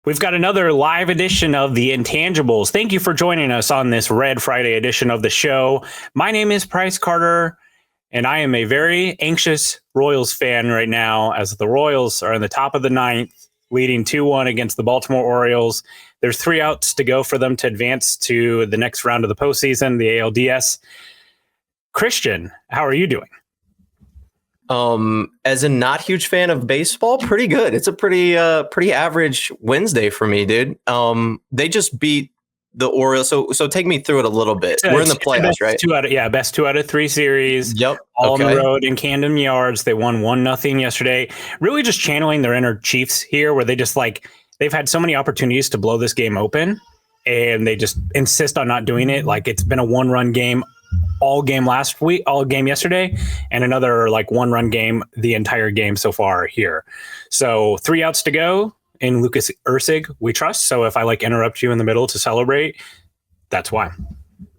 We've got another live edition of the Intangibles. Thank you for joining us on this Red Friday edition of the show. My name is Price Carter, and I am a very anxious Royals fan right now as the Royals are in the top of the ninth, leading 2-1 against the Baltimore Orioles. There's 3 outs to go for them to advance to the next round of the postseason, the ALDS. Christian, how are you doing? As a not huge fan of baseball, pretty good. It's a pretty average Wednesday for me, dude. They just beat the Orioles. So take me through it a little bit. We're in the playoffs, right? Best 2 out of 3 series. Yep. All on the road in Camden Yards. They won 1-0 yesterday. Really just channeling their inner Chiefs here, where they just they've had so many opportunities to blow this game open, and they just insist on not doing it. Like, it's been a 1-run game all game yesterday, and another 1-run game the entire game so far here. So 3 outs to go in Lucas Ursig, we trust. So if I interrupt you in the middle to celebrate, that's why.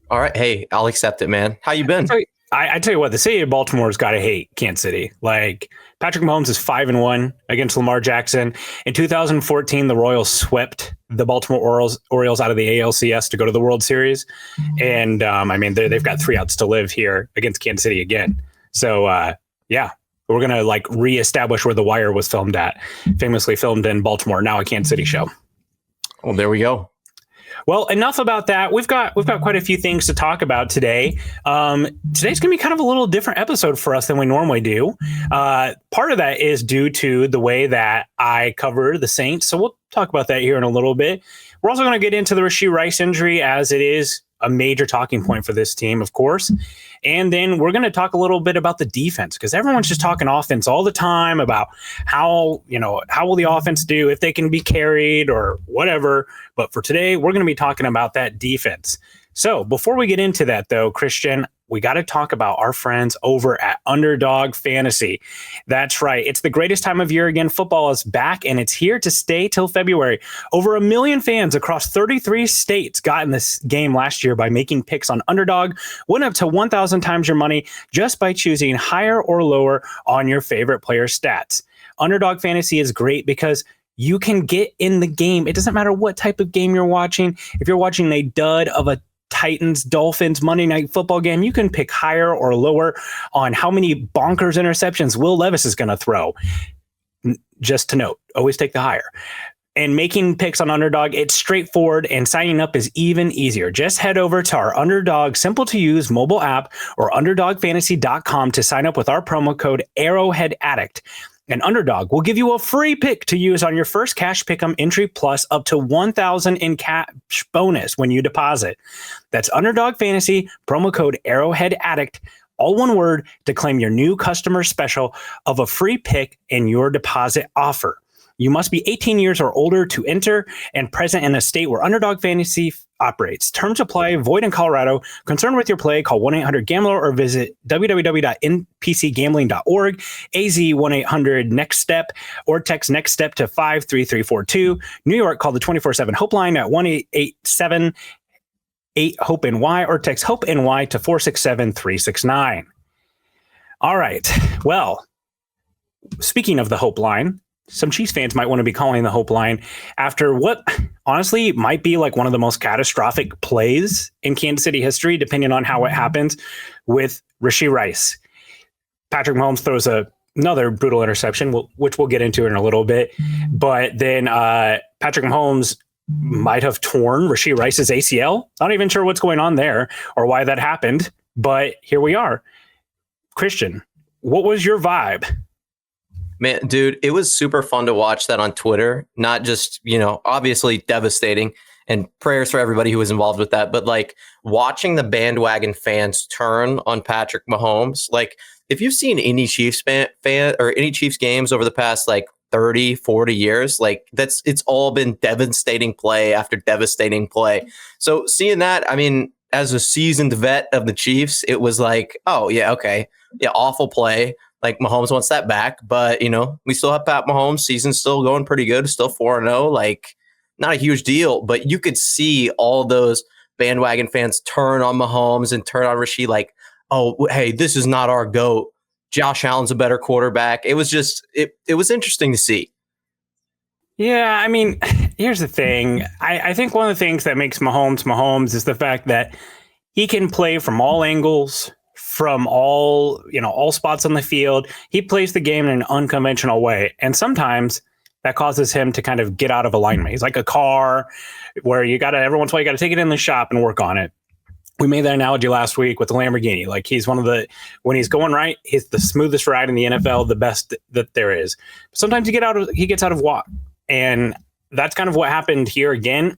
All right. Hey, I'll accept it, man. How you been? I tell you what, the city of Baltimore's got to hate Kansas City. Patrick Mahomes is 5-1 against Lamar Jackson. In 2014, the Royals swept the Baltimore Orioles out of the ALCS to go to the World Series. And they've got 3 outs to live here against Kansas City again. So we're going to reestablish where The Wire was filmed at, famously filmed in Baltimore, now a Kansas City show. Well, there we go. Well, enough about that. We've got quite a few things to talk about today. Today's going to be kind of a little different episode for us than we normally do. Part of that is due to the way that I cover the Saints. So we'll talk about that here in a little bit. We're also going to get into the Rashee Rice injury, as it is a major talking point for this team, of course. And then we're going to talk a little bit about the defense, because everyone's just talking offense all the time about how will the offense do, if they can be carried or whatever. But for today, we're going to be talking about that defense. So before we get into that, though, Christian, we got to talk about our friends over at Underdog Fantasy. That's right. It's the greatest time of year again. Football is back, and it's here to stay till February. Over 1 million fans across 33 states got in this game last year by making picks on Underdog. Win up to 1,000 times your money just by choosing higher or lower on your favorite player stats. Underdog Fantasy is great because you can get in the game. It doesn't matter what type of game you're watching. If you're watching a dud of a Titans, Dolphins, Monday Night Football game, you can pick higher or lower on how many bonkers interceptions Will Levis is going to throw. Just to note, always take the higher. And making picks on Underdog, it's straightforward, and signing up is even easier. Just head over to our Underdog simple-to-use mobile app or underdogfantasy.com to sign up with our promo code Arrowhead Addict. And Underdog will give you a free pick to use on your first cash pick'em entry, plus up to 1,000 in cash bonus when you deposit. That's Underdog Fantasy, promo code Arrowhead Addict, all one word, to claim your new customer special of a free pick and your deposit offer. You must be 18 years or older to enter and present in a state where Underdog Fantasy operates. Terms apply. Void in Colorado. Concerned with your play, call 1-800-GAMBLER or visit www.npcgambling.org, AZ 1-800-NEXT-STEP, or text NEXT STEP to 53342. New York, call the 24/7 Hope line at 1-887-8-HOPE-NY or text HOPE-NY to 467-369. All right. Well, speaking of the Hope line, some Chiefs fans might want to be calling the Hope line after what honestly might be one of the most catastrophic plays in Kansas City history, depending on how it happens, with Rashee Rice. Patrick Mahomes throws another brutal interception, which we'll get into in a little bit. But then Patrick Mahomes might have torn Rashee Rice's ACL. Not even sure what's going on there or why that happened, but here we are. Christian, what was your vibe? Man, dude, it was super fun to watch that on Twitter. Not just, obviously devastating, and prayers for everybody who was involved with that. But watching the bandwagon fans turn on Patrick Mahomes, if you've seen any Chiefs fan or any Chiefs games over the past 30, 40 years, it's all been devastating play after devastating play. So seeing that, as a seasoned vet of the Chiefs, it was oh yeah, okay. Yeah, awful play. Mahomes wants that back, but we still have Pat Mahomes. Season's still going pretty good, still 4-0. Not a huge deal, but you could see all those bandwagon fans turn on Mahomes and turn on Rashee. Oh, hey, this is not our GOAT. Josh Allen's a better quarterback. It was just, it was interesting to see. Yeah, I mean, here's the thing. I think one of the things that makes Mahomes is the fact that he can play from all angles, from all spots on the field. He plays the game in an unconventional way. And sometimes that causes him to kind of get out of alignment. He's like a car where every once in a while, you got to take it in the shop and work on it. We made that analogy last week with the Lamborghini. Like he's when he's going right, he's the smoothest ride in the NFL, the best that there is. Sometimes he gets out of walk. And that's kind of what happened here again.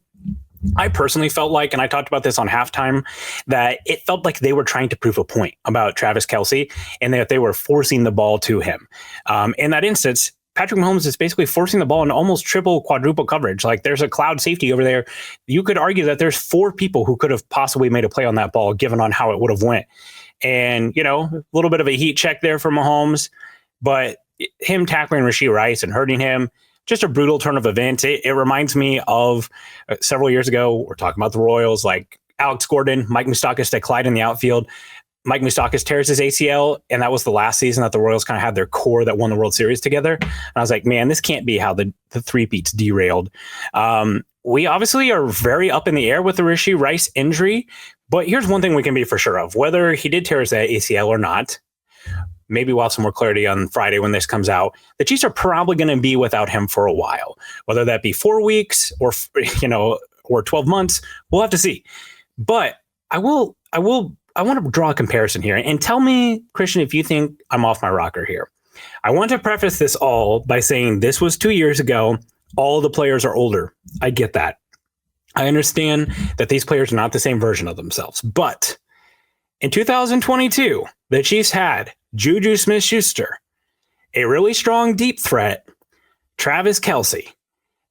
I personally felt like, and I talked about this on halftime, that it felt like they were trying to prove a point about Travis Kelce and that they were forcing the ball to him. In that instance, Patrick Mahomes is basically forcing the ball into almost triple, quadruple coverage. Like there's a cloud safety over there. You could argue that there's 4 people who could have possibly made a play on that ball, given on how it would have went. And, a little bit of a heat check there for Mahomes, but him tackling Rashee Rice and hurting him, just a brutal turn of events. It reminds me of several years ago, we're talking about the Royals, like Alex Gordon, Mike Moustakas, they collide in the outfield. Mike Moustakas tears his ACL, and that was the last season that the Royals kind of had their core that won the World Series together. And I was like, man, this can't be how the three-peats derailed. We obviously are very up in the air with the Rashee Rice injury, but here's one thing we can be for sure of. Whether he did tear his ACL or not, maybe we'll have some more clarity on Friday when this comes out. The Chiefs are probably going to be without him for a while, whether that be 4 weeks or 12 months. We'll have to see. But I want to draw a comparison here and tell me, Christian, if you think I'm off my rocker here. I want to preface this all by saying this was 2 years ago. All the players are older. I get that. I understand that these players are not the same version of themselves. But in 2022, the Chiefs had Juju Smith-Schuster, a really strong deep threat, Travis Kelce,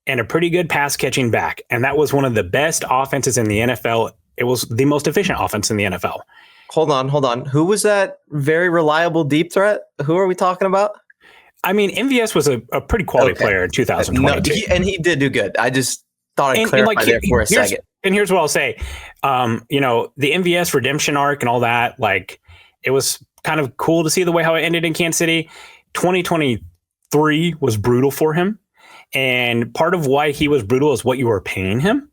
and a pretty good pass-catching back. And that was one of the best offenses in the NFL. It was the most efficient offense in the NFL. Hold on. Who was that very reliable deep threat? Who are we talking about? I mean, MVS was a pretty quality player in 2022. And he did do good. I just thought I'd clarify there for a second. And here's what I'll say. The MVS redemption arc and all that, like, it was kind of cool to see the way how it ended in Kansas City. 2023 was brutal for him. And part of why he was brutal is what you were paying him.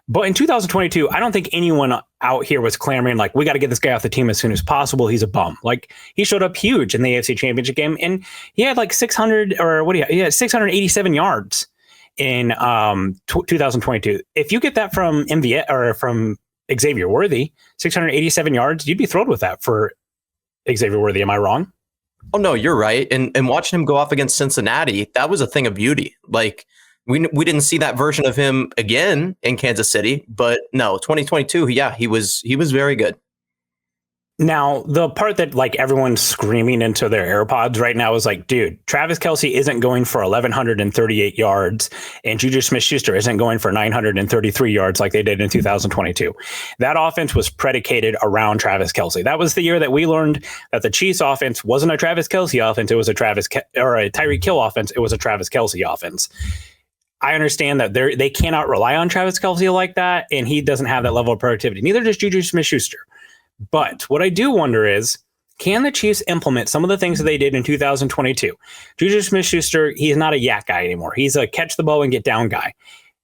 But in 2022, I don't think anyone out here was clamoring like, we got to get this guy off the team as soon as possible. He's a bum. Like, he showed up huge in the AFC Championship game, and he had like 687 yards in 2022. If you get that from MVS or from Xavier Worthy, 687 yards, you'd be thrilled with that for Xavier Worthy. Am I wrong? Oh, no, you're right. And watching him go off against Cincinnati, that was a thing of beauty. Like, we didn't see that version of him again in Kansas City, but no, 2022, he was very good. Now, the part that like everyone's screaming into their AirPods right now is like, dude, Travis Kelce isn't going for 1,138 yards and Juju Smith-Schuster isn't going for 933 yards like they did in 2022. That offense was predicated around Travis Kelce. That was the year that we learned that the Chiefs offense wasn't a Travis Kelce offense. It was a Tyreek Hill offense. It was a Travis Kelce offense. I understand that they cannot rely on Travis Kelce like that, and he doesn't have that level of productivity. Neither does Juju Smith-Schuster. But what I do wonder is, can the Chiefs implement some of the things that they did in 2022? Juju Smith-Schuster, he's not a yak guy anymore. He's a catch the ball and get down guy.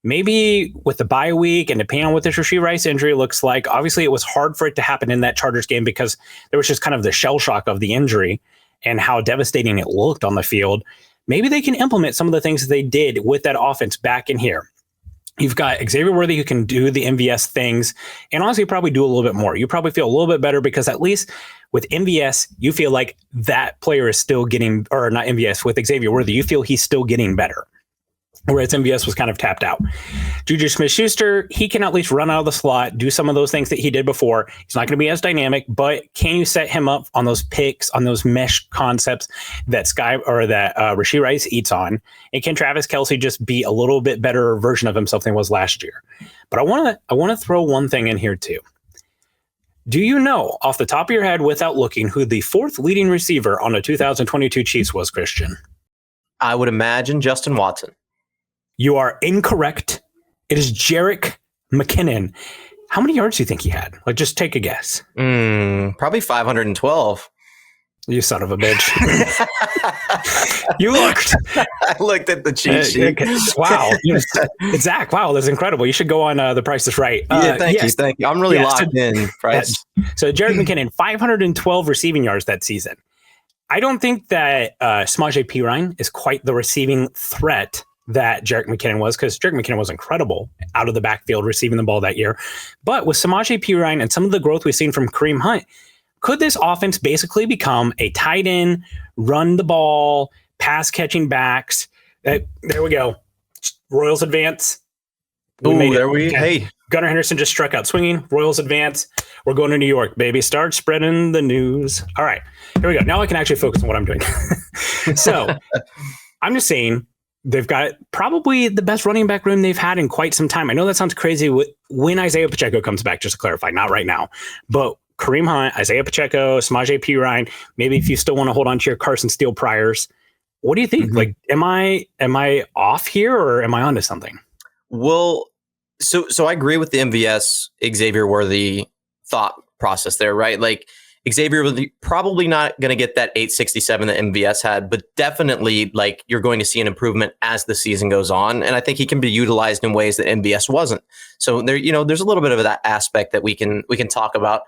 Maybe with the bye week and depending on what this Rashee Rice injury looks like, obviously it was hard for it to happen in that Chargers game because there was just kind of the shell shock of the injury and how devastating it looked on the field. Maybe they can implement some of the things that they did with that offense back in here. You've got Xavier Worthy who can do the MVS things and honestly probably do a little bit more. You probably feel a little bit better because at least with MVS, you feel like that player is still getting, or not MVS, with Xavier Worthy, you feel he's still getting better. Whereas MVS was kind of tapped out. Juju Smith-Schuster, he can at least run out of the slot, do some of those things that he did before. He's not going to be as dynamic, but can you set him up on those picks, on those mesh concepts that Rashee Rice eats on? And can Travis Kelce just be a little bit better version of himself than he was last year? But I want to throw one thing in here too. Do you know off the top of your head without looking who the 4th leading receiver on the 2022 Chiefs was, Christian? I would imagine Justin Watson. You are incorrect. It is Jerick McKinnon. How many yards do you think he had? Like, just take a guess. Probably 512. You son of a bitch. You looked. I looked at the cheat sheet. Wow. Zach, wow, that's incredible. You should go on The Price is Right. Thank you. I'm really locked in, Price. So Jerick McKinnon, 512 receiving yards that season. I don't think that Samaje Perine is quite the receiving threat that Jerick McKinnon was, because Jerick McKinnon was incredible out of the backfield receiving the ball that year. But with Samaje Perine and some of the growth we've seen from Kareem Hunt, could this offense basically become a tight end, run the ball, pass catching backs? There we go. Royals advance. Hey. Gunnar Henderson just struck out swinging. Royals advance. We're going to New York, baby. Start spreading the news. All right, here we go. Now I can actually focus on what I'm doing. So I'm just saying they've got probably the best running back room they've had in quite some time. I know that sounds crazy when Isaiah Pacheco comes back, just to clarify, not right now, but Kareem Hunt, Isaiah Pacheco, Samaje Perine, maybe if you still want to hold on to your Carson Steele priors. What do you think? Like, am I off here, or am I onto something? Well, so I agree with the MVS Xavier Worthy thought process there, right? Like, Xavier was probably not going to get that 867 that MVS had, but definitely, like, you're going to see an improvement as the season goes on, and I think he can be utilized in ways that MVS wasn't. So there, there's a little bit of that aspect that we can talk about.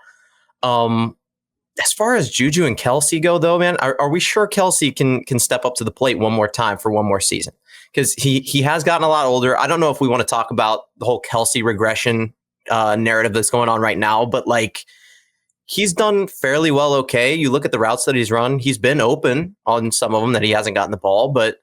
As far as Juju and Kelce go, though, man, are we sure Kelce can step up to the plate one more time for one more season? Because he has gotten a lot older. I don't know if we want to talk about the whole Kelce regression narrative that's going on right now, but like, he's done fairly well. Okay, you look at the routes that he's run; he's been open on some of them that he hasn't gotten the ball, but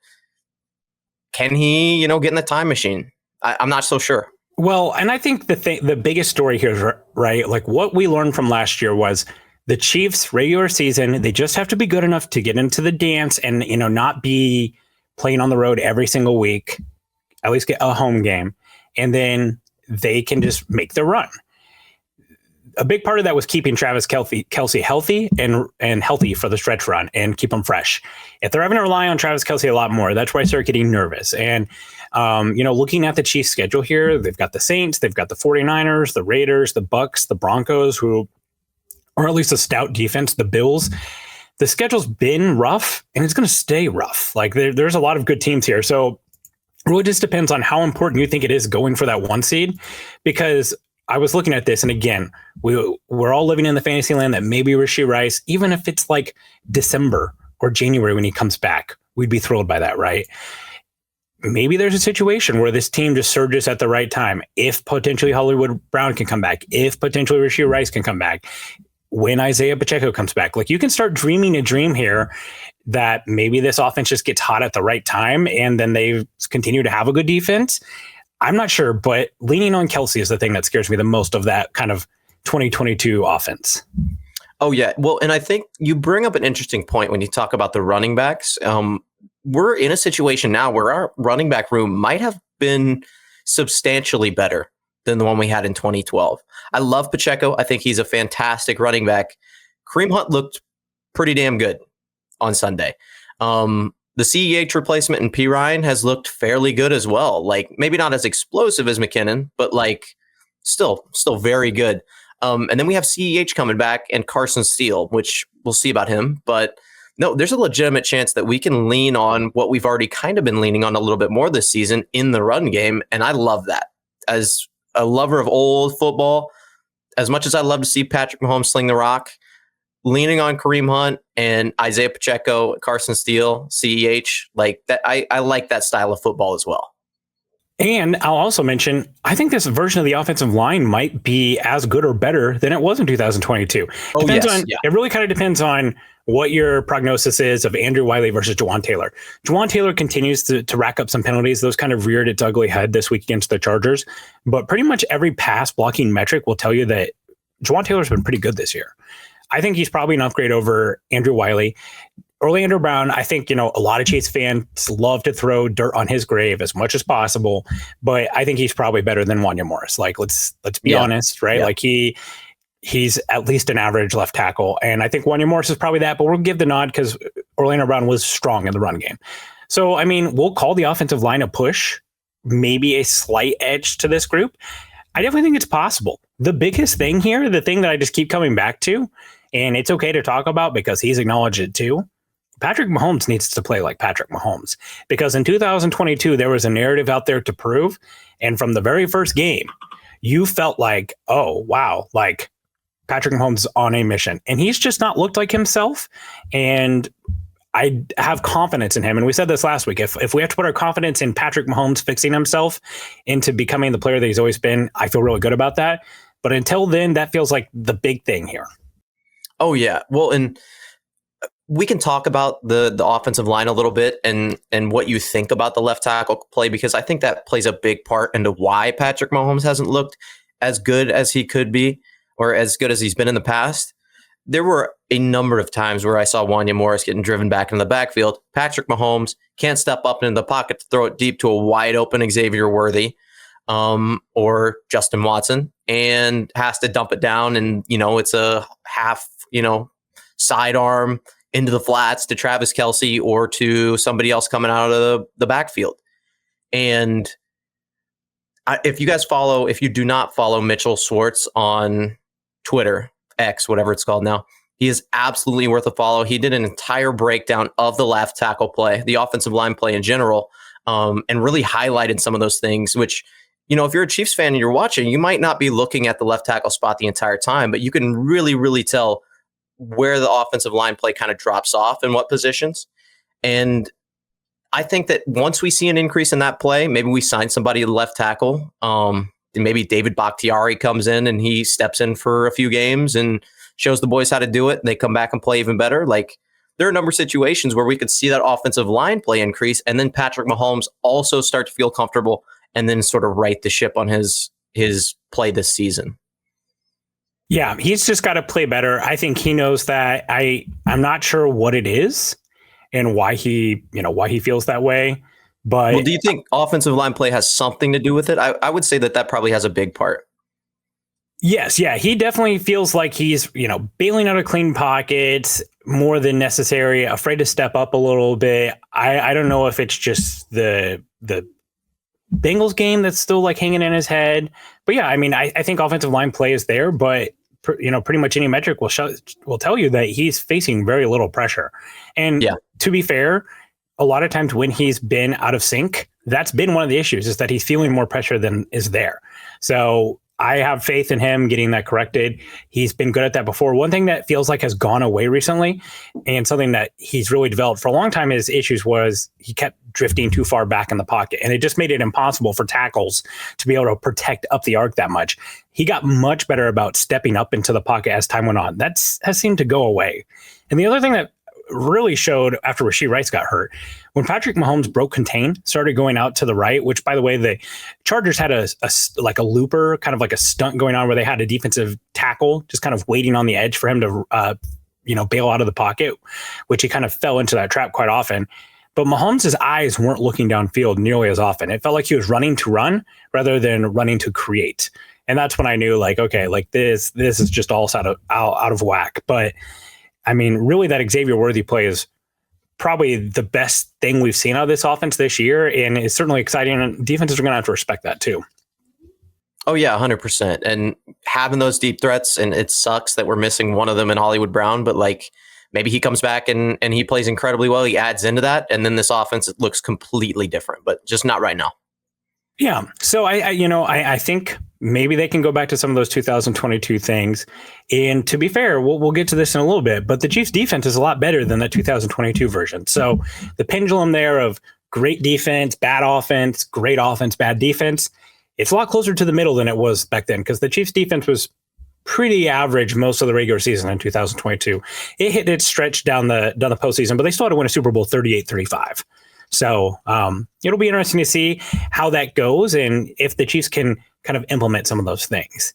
can he, get in the time machine? I'm not so sure. Well, and I think the biggest story here is, right, like what we learned from last year was the Chiefs regular season, they just have to be good enough to get into the dance and, not be playing on the road every single week, at least get a home game. And then they can just make the run. A big part of that was keeping Travis Kelce healthy and healthy for the stretch run and keep them fresh. If they're having to rely on Travis Kelce a lot more, that's where I start getting nervous. And, looking at the Chiefs schedule here, they've got the Saints, they've got the 49ers, the Raiders, the Bucks, the Broncos, who are at least a stout defense, the Bills. The schedule's been rough and it's going to stay rough. Like there's a lot of good teams here. So it really just depends on how important you think it is going for that one seed, because I was looking at this, and again, we're all living in the fantasy land that maybe Rashee Rice, even if it's like December or January when he comes back, we'd be thrilled by that, right? Maybe there's a situation where this team just surges at the right time. If potentially Hollywood Brown can come back, if potentially Rashee Rice can come back, when Isaiah Pacheco comes back, like you can start dreaming a dream here that maybe this offense just gets hot at the right time and then they continue to have a good defense. I'm not sure, but leaning on Kelce is the thing that scares me the most of that kind of 2022 offense. Oh, yeah. Well, and I think you bring up an interesting point when you talk about the running backs. We're in a situation now where our running back room might have been substantially better than the one we had in 2012. I love Pacheco. I think he's a fantastic running back. Kareem Hunt looked pretty damn good on Sunday. The CEH replacement in Perine has looked fairly good as well. Like maybe not as explosive as McKinnon, but like still very good. And then we have CEH coming back and Carson Steele, which we'll see about him. But no, there's a legitimate chance that we can lean on what we've already kind of been leaning on a little bit more this season in the run game. And I love that. As a lover of old football, as much as I love to see Patrick Mahomes sling the rock, leaning on Kareem Hunt and Isaiah Pacheco, Carson Steele, CEH, like that, I like that style of football as well. And I'll also mention, I think this version of the offensive line might be as good or better than it was in 2022. It really kind of depends on what your prognosis is of Andrew Wiley versus Jawan Taylor. Jawan Taylor continues to rack up some penalties. Those kind of reared its ugly head this week against the Chargers. But pretty much every pass blocking metric will tell you that Jawan Taylor's been pretty good this year. I think he's probably an upgrade over Andrew Wiley. Orlando Brown, I think, a lot of Chiefs fans love to throw dirt on his grave as much as possible, but I think he's probably better than Wanya Morris. Like, let's be honest, right? Yeah. Like he's at least an average left tackle, and I think Wanya Morris is probably that, but we'll give the nod because Orlando Brown was strong in the run game. So, I mean, we'll call the offensive line a push, maybe a slight edge to this group. I definitely think it's possible. The biggest thing here, the thing that I just keep coming back to, and it's okay to talk about because he's acknowledged it too. Patrick Mahomes needs to play like Patrick Mahomes, because in 2022, there was a narrative out there to prove. And from the very first game, you felt like, oh, wow, like Patrick Mahomes is on a mission, and he's just not looked like himself. And I have confidence in him. And we said this last week. If we have to put our confidence in Patrick Mahomes fixing himself into becoming the player that he's always been, I feel really good about that. But until then, that feels like the big thing here. Oh, yeah. Well, and we can talk about the offensive line a little bit and what you think about the left tackle play, because I think that plays a big part into why Patrick Mahomes hasn't looked as good as he could be or as good as he's been in the past. There were a number of times where I saw Wanya Morris getting driven back into the backfield. Patrick Mahomes can't step up into the pocket to throw it deep to a wide open Xavier Worthy or Justin Watson, and has to dump it down. And, it's a half, sidearm into the flats to Travis Kelce or to somebody else coming out of the backfield. And if you do not follow Mitchell Schwartz on Twitter, X, whatever it's called now, he is absolutely worth a follow. He did an entire breakdown of the left tackle play, the offensive line play in general, and really highlighted some of those things, which, if you're a Chiefs fan and you're watching, you might not be looking at the left tackle spot the entire time, but you can really, really tell where the offensive line play kind of drops off in what positions. And I think that once we see an increase in that play, maybe we sign somebody to left tackle. Maybe David Bakhtiari comes in and he steps in for a few games and shows the boys how to do it, and they come back and play even better. Like, there are a number of situations where we could see that offensive line play increase, and then Patrick Mahomes also start to feel comfortable and then sort of right the ship on his play this season. Yeah, he's just got to play better. I think he knows that. I'm not sure what it is and why he feels that way. But do you think offensive line play has something to do with it? I would say that probably has a big part. Yes, yeah, he definitely feels like he's, bailing out of clean pockets more than necessary, afraid to step up a little bit. I don't know if it's just the Bengals game that's still like hanging in his head. But yeah, I mean, I think offensive line play is there, but pretty much any metric will tell you that he's facing very little pressure. And to be fair, a lot of times when he's been out of sync, that's been one of the issues, is that he's feeling more pressure than is there. So I have faith in him getting that corrected. He's been good at that before. One thing that feels like has gone away recently, and something that he's really developed for a long time, his issues was he kept drifting too far back in the pocket, and it just made it impossible for tackles to be able to protect up the arc that much. He got much better about stepping up into the pocket as time went on. That has seemed to go away. And the other thing that really showed after Rashee Rice got hurt, when Patrick Mahomes broke contain, started going out to the right, which, by the way, the Chargers had a looper, kind of like a stunt going on where they had a defensive tackle just kind of waiting on the edge for him to bail out of the pocket, which he kind of fell into that trap quite often. But Mahomes' eyes weren't looking downfield nearly as often. It felt like he was running to run rather than running to create. And that's when I knew, like, okay, like this is just all out of whack. But I mean, really, that Xavier Worthy play is probably the best thing we've seen out of this offense this year, and it's certainly exciting. And defenses are going to have to respect that too. Oh yeah, 100%. And having those deep threats, and it sucks that we're missing one of them in Hollywood Brown, but like maybe he comes back and he plays incredibly well. He adds into that, and then this offense looks completely different, but just not right now. Yeah. So I think maybe they can go back to some of those 2022 things. And to be fair, we'll get to this in a little bit, but the Chiefs defense is a lot better than the 2022 version. So the pendulum there of great defense, bad offense, great offense, bad defense, it's a lot closer to the middle than it was back then, because the Chiefs defense was pretty average most of the regular season in 2022. It hit its stretch down the postseason, but they still had to win a Super Bowl 38-35. So it'll be interesting to see how that goes and if the Chiefs can kind of implement some of those things.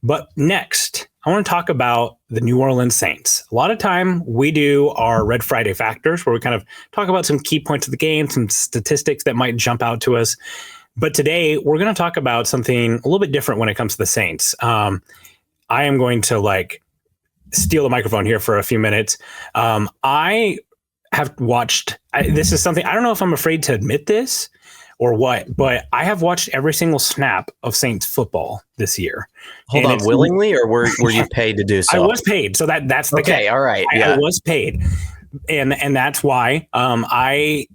But next, I want to talk about the New Orleans Saints. A lot of time we do our Red Friday factors where we kind of talk about some key points of the game, some statistics that might jump out to us. But today we're going to talk about something a little bit different when it comes to the Saints. I am going to steal the microphone here for a few minutes. I have watched, this is something, I don't know if I'm afraid to admit this or what, but I have watched every single snap of Saints football this year. Hold And on, willingly, or were you paid to do so? I was paid, so that's the okay. catch. All right, I was paid, and that's why I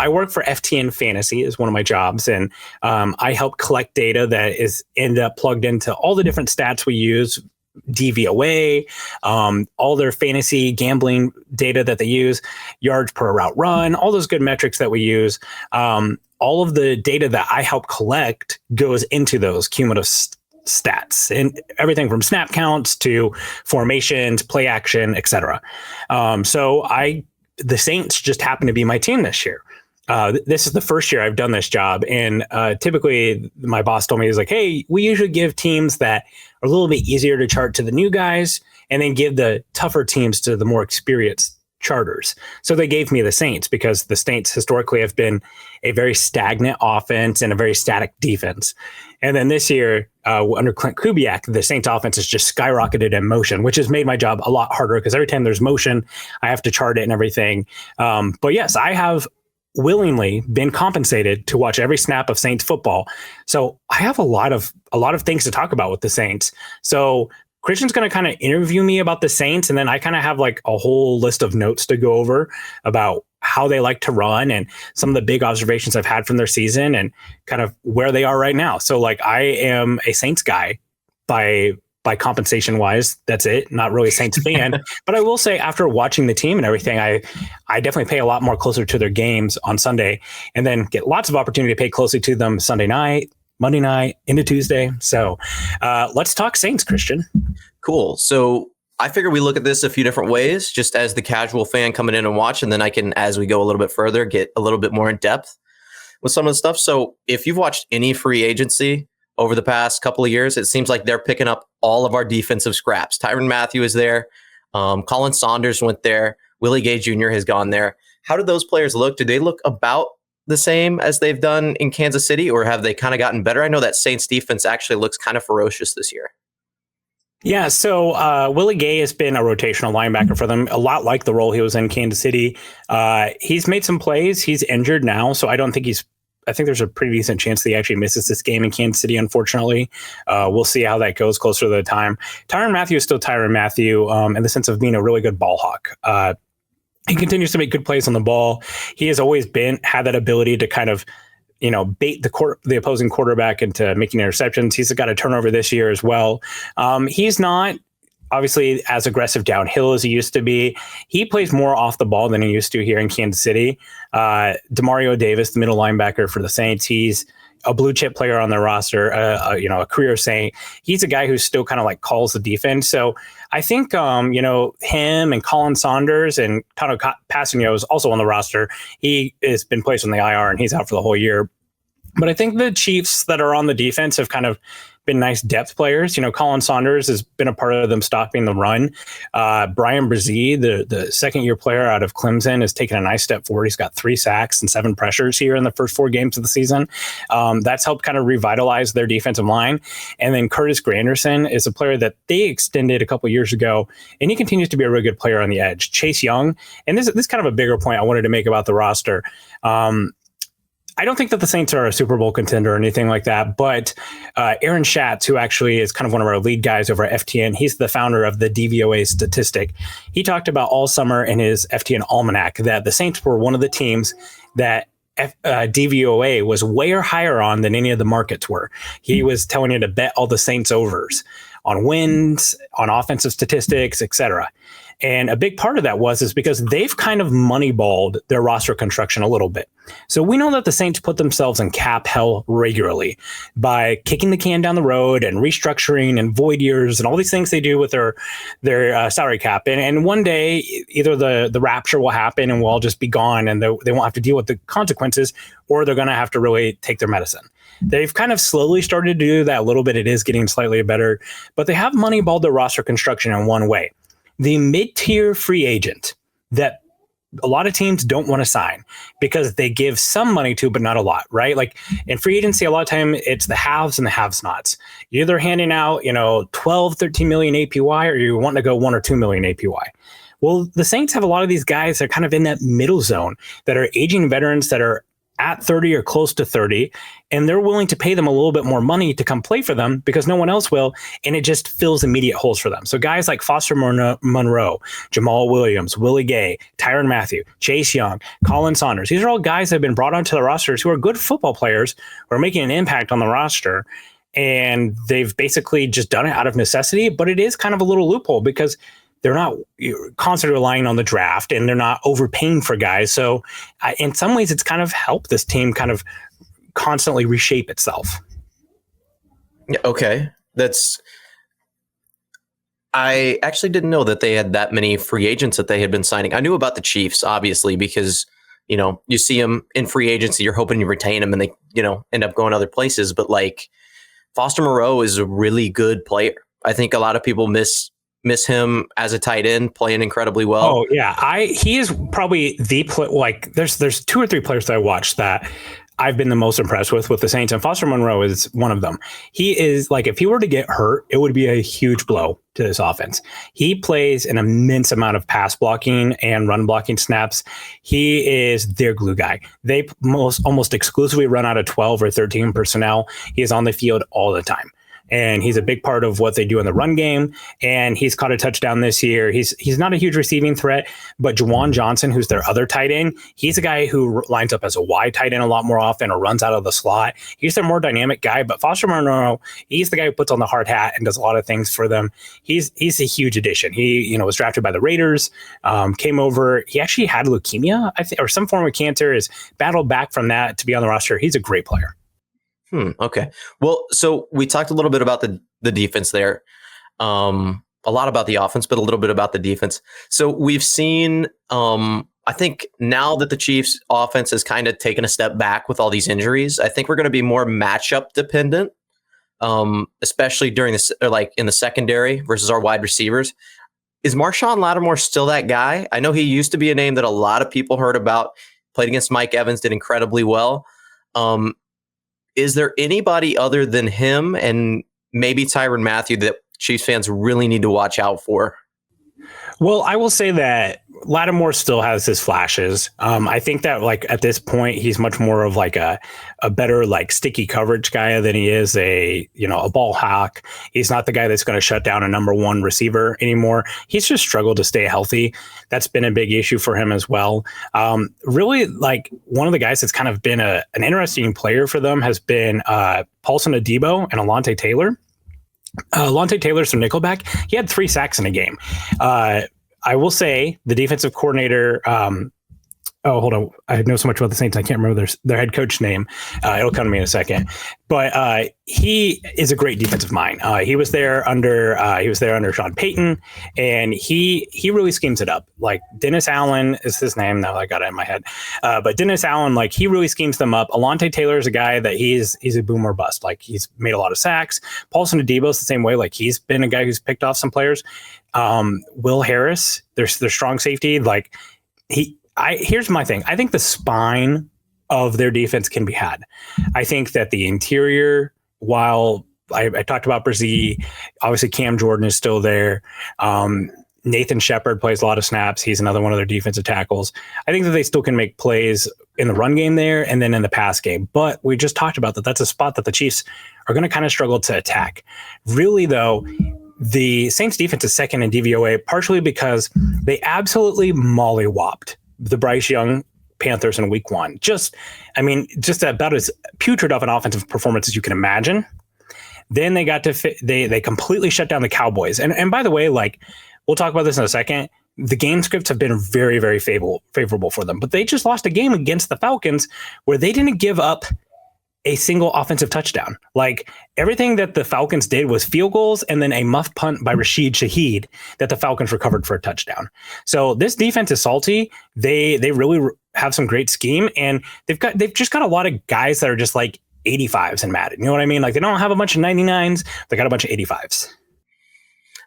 work for FTN Fantasy is one of my jobs, and I help collect data that is end up plugged into all the different stats we use, DVOA, all their fantasy gambling data that they use, yards per route run, all those good metrics that we use. All of the data that I help collect goes into those cumulative stats, and everything from snap counts to formations, play action, etc. The Saints just happen to be my team this year. This is the first year I've done this job. And typically my boss told me, he's like, hey, we usually give teams that are a little bit easier to chart to the new guys and then give the tougher teams to the more experienced charters. So they gave me the Saints because the Saints historically have been a very stagnant offense and a very static defense. And then this year, under Clint Kubiak, the Saints offense has just skyrocketed in motion, which has made my job a lot harder because every time there's motion, I have to chart it and everything. But yes, I have willingly been compensated to watch every snap of Saints football. So I have a lot of things to talk about with the Saints. So Christian's going to kind of interview me about the Saints, and then I kind of have like a whole list of notes to go over about how they like to run and some of the big observations I've had from their season and kind of where they are right now. So like I am a Saints guy by compensation wise. That's it. Not really a Saints fan, but I will say after watching the team and everything, I definitely pay a lot more closer to their games on Sunday and then get lots of opportunity to pay closely to them Sunday night, Monday night, into Tuesday. So let's talk Saints, Christian. Cool. So I figure we look at this a few different ways, just as the casual fan coming in and watch, and then I can, as we go a little bit further, get a little bit more in depth with some of the stuff. So if you've watched any free agency over the past couple of years, it seems like they're picking up all of our defensive scraps. Tyrann Mathieu is there. Colin Saunders went there. Willie Gay Jr. has gone there. How do those players look? Do they look about the same as they've done in Kansas City, or have they kind of gotten better? I know that Saints defense actually looks kind of ferocious this year. Yeah, so Willie Gay has been a rotational linebacker for them, a lot like the role he was in Kansas City. He's made some plays. He's injured now, so I think there's a pretty decent chance that he actually misses this game in Kansas City, unfortunately. We'll see how that goes closer to the time. Tyrann Mathieu is still Tyrann Mathieu in the sense of being a really good ball hawk. He continues to make good plays on the ball. He has always had that ability to kind of bait the opposing quarterback into making interceptions. He's got a turnover this year as well. He's not obviously as aggressive downhill as he used to be. He plays more off the ball than he used to here in Kansas City. Demario Davis, the middle linebacker for the Saints, he's a blue chip player on their roster, a career Saint. He's a guy who still kind of like calls the defense. So I think, him and Colin Saunders and Tano Passanio is also on the roster. He has been placed on the IR and he's out for the whole year. But I think the Chiefs that are on the defense have kind of been nice depth players. Colin Saunders has been a part of them stopping the run. Brian Brzee, the second-year player out of Clemson, has taken a nice step forward. He's got 3 sacks and 7 pressures here in the first 4 games of the season. That's helped kind of revitalize their defensive line. And then Curtis Granderson is a player that they extended a couple years ago, and he continues to be a really good player on the edge. Chase Young, and this is kind of a bigger point I wanted to make about the roster. I don't think that the Saints are a Super Bowl contender or anything like that, but Aaron Schatz, who actually is kind of one of our lead guys over at FTN, he's the founder of the DVOA statistic. He talked about all summer in his FTN Almanac that the Saints were one of the teams that DVOA was way higher on than any of the markets were. He was telling you to bet all the Saints overs on wins, on offensive statistics, etc. And a big part of that is because they've kind of moneyballed their roster construction a little bit. So we know that the Saints put themselves in cap hell regularly by kicking the can down the road and restructuring and void years and all these things they do with their salary cap. And one day, either the rapture will happen and we'll all just be gone and they won't have to deal with the consequences, or they're going to have to really take their medicine. They've kind of slowly started to do that a little bit. It is getting slightly better, but they have moneyballed their roster construction in one way. The mid-tier free agent that a lot of teams don't want to sign because they give some money to, but not a lot, right? Like in free agency, a lot of time it's the haves and the have-nots. You're either handing out, 12, 13 million APY, or you want to go 1 or 2 million APY. Well, the Saints have a lot of these guys that are kind of in that middle zone that are aging veterans that are at 30 or close to 30, and they're willing to pay them a little bit more money to come play for them because no one else will, and it just fills immediate holes for them. So guys like Foster Monroe, Jamal Williams, Willie Gay, Tyrann Mathieu, Chase Young, Colin Saunders, these are all guys that have been brought onto the rosters who are good football players who are making an impact on the roster, and they've basically just done it out of necessity, but it is kind of a little loophole because they're not constantly relying on the draft and they're not overpaying for guys. So in some ways, it's kind of helped this team kind of constantly reshape itself. Yeah, okay. I actually didn't know that they had that many free agents that they had been signing. I knew about the Chiefs, obviously, because, you know, you see them in free agency, you're hoping you retain them and they, you know, end up going other places. But like Foster Moreau is a really good player. I think a lot of people miss him as a tight end, playing incredibly well. Oh yeah, he is probably like there's 2 or 3 players that I watched that I've been the most impressed with the Saints, and Foster Monroe is one of them. He is like, if he were to get hurt, it would be a huge blow to this offense. He plays an immense amount of pass blocking and run blocking snaps. He is their glue guy. They almost exclusively run out of 12 or 13 personnel. He is on the field all the time. And he's a big part of what they do in the run game. And he's caught a touchdown this year. He's not a huge receiving threat, but Juwan Johnson, who's their other tight end, he's a guy who lines up as a wide tight end a lot more often or runs out of the slot. He's their more dynamic guy, but Foster Monroe, he's the guy who puts on the hard hat and does a lot of things for them. He's a huge addition. He, you know, was drafted by the Raiders, came over. He actually had leukemia, I think, or some form of cancer, has battled back from that to be on the roster. He's a great player. Okay. Well, so we talked a little bit about the defense there. A lot about the offense, but a little bit about the defense. So we've seen, I think now that the Chiefs offense has kind of taken a step back with all these injuries, I think we're going to be more matchup dependent, especially during this, or like in the secondary versus our wide receivers. Is Marshawn Lattimore still that guy? I know he used to be a name that a lot of people heard about, played against Mike Evans, did incredibly well. Is there anybody other than him and maybe Tyrann Mathieu that Chiefs fans really need to watch out for? Well, I will say that Lattimore still has his flashes. I think that like at this point, he's much more of like a better like sticky coverage guy than he is a ball hawk. He's not the guy that's going to shut down a number 1 receiver anymore. He's just struggled to stay healthy. That's been a big issue for him as well. Really, like one of the guys that's kind of been an interesting player for them has been Paulson Adebo and Alontae Taylor. Alontae Taylor's from Nickelback. He had 3 sacks in a game. I will say the defensive coordinator. Hold on. I know so much about the Saints. I can't remember their head coach name. It'll come to me in a second. But he is a great defensive mind. He was there under Sean Payton, and he really schemes it up. Like Dennis Allen is his name. Now I got it in my head. But Dennis Allen, like he really schemes them up. Alontae Taylor is a guy that he's a boom or bust. Like he's made a lot of sacks. Paulson Adebo is the same way. Like he's been a guy who's picked off some players. Will Harris, their strong safety. Like here's my thing. I think the spine of their defense can be had. I think that the interior, while I talked about Brzee, obviously Cam Jordan is still there. Nathan Shepard plays a lot of snaps. He's another one of their defensive tackles. I think that they still can make plays in the run game there and then in the pass game. But we just talked about that. That's a spot that the Chiefs are going to kind of struggle to attack. Really, though, the Saints defense is second in DVOA, partially because they absolutely mollywopped the Bryce Young Panthers in week 1. Just about as putrid of an offensive performance as you can imagine. Then they got to they completely shut down the Cowboys. And by the way, like we'll talk about this in a second. The game scripts have been very, very favorable for them, but they just lost a game against the Falcons where they didn't give up a single offensive touchdown. Like everything that the Falcons did was field goals and then a muff punt by Rashid Shaheed that the Falcons recovered for a touchdown. So this defense is salty. They really have some great scheme, and they've just got a lot of guys that are just like 85s in Madden. You know what I mean? Like they don't have a bunch of 99s. They got a bunch of 85s.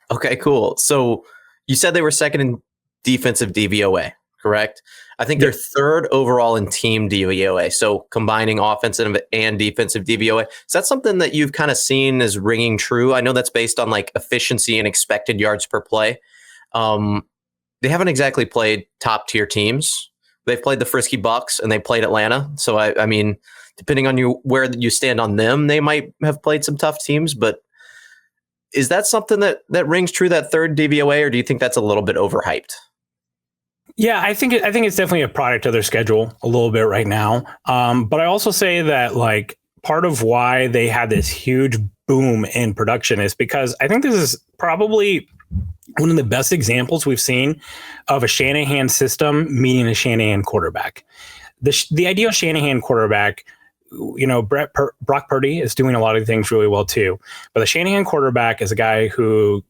Okay, cool. So you said they were second in defensive DVOA, correct? I think they're third overall in team DVOA. So combining offensive and defensive DVOA. Is that something that you've kind of seen as ringing true? I know that's based on like efficiency and expected yards per play. They haven't exactly played top tier teams, They've played the Frisky Bucks and they played Atlanta. So I mean, depending on where you stand on them, they might have played some tough teams. But is that something that rings true, that third DVOA, or do you think that's a little bit overhyped? Yeah, I think it's definitely a product of their schedule a little bit right now. But I also say that like part of why they had this huge boom in production is because I think this is probably one of the best examples we've seen of a Shanahan system meeting a Shanahan quarterback. The ideal Shanahan quarterback, Brock Purdy is doing a lot of things really well too. But the Shanahan quarterback is a guy who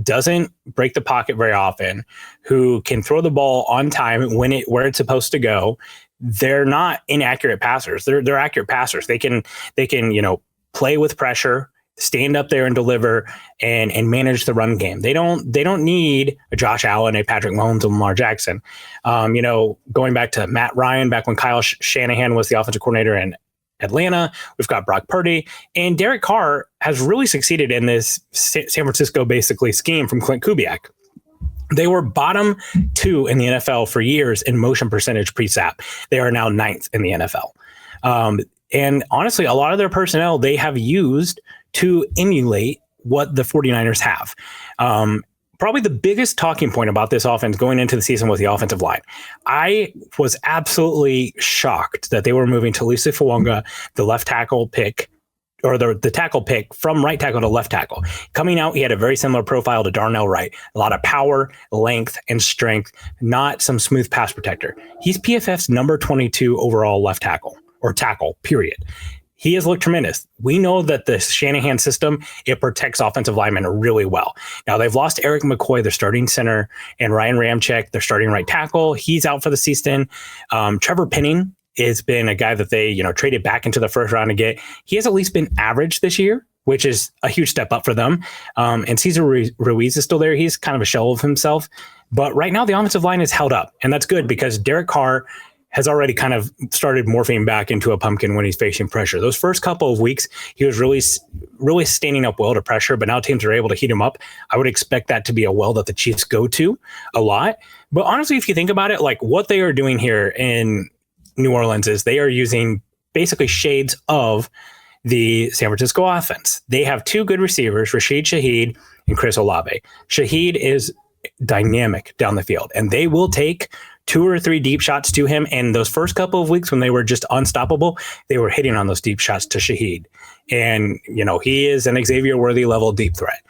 doesn't break the pocket very often, who can throw the ball on time where it's supposed to go. They're not inaccurate passers. They're accurate passers. They can play with pressure, stand up there and deliver and manage the run game. They don't need a Josh Allen, a Patrick Mahomes, and Lamar Jackson. Going back to Matt Ryan, back when Kyle Shanahan was the offensive coordinator in Atlanta, we've got Brock Purdy, and Derek Carr has really succeeded in this San Francisco basically scheme from Clint Kubiak. They were bottom 2 in the NFL for years in motion percentage pre-snap. They are now 9th in the NFL. And honestly, a lot of their personnel they have used to emulate what the 49ers have. Probably the biggest talking point about this offense going into the season was the offensive line. I was absolutely shocked that they were moving Talisa Fuanga, the left tackle pick, or the tackle pick from right tackle to left tackle. Coming out, he had a very similar profile to Darnell Wright. A lot of power, length, and strength, not some smooth pass protector. He's PFF's number 22 overall left tackle, or tackle, period. He has looked tremendous. We know that the Shanahan system, it protects offensive linemen really well. Now, they've lost Eric McCoy, their starting center, and Ryan Ramczyk, their starting right tackle. He's out for the season. Trevor Penning has been a guy that they traded back into the first round to get. He has at least been average this year, which is a huge step up for them. And Cesar Ruiz is still there. He's kind of a shell of himself. But right now, the offensive line is held up. And that's good because Derek Carr has already kind of started morphing back into a pumpkin when he's facing pressure. Those first couple of weeks, he was really standing up well to pressure, but now teams are able to heat him up. I would expect that to be a well that the Chiefs go to a lot. But honestly, if you think about it, like what they are doing here in New Orleans is they are using basically shades of the San Francisco offense. They have 2 good receivers, Rashid Shaheed and Chris Olave. Shaheed is dynamic down the field, and they will take 2 or 3 deep shots to him. And those first couple of weeks when they were just unstoppable, they were hitting on those deep shots to Shaheed. And, he is an Xavier worthy level deep threat.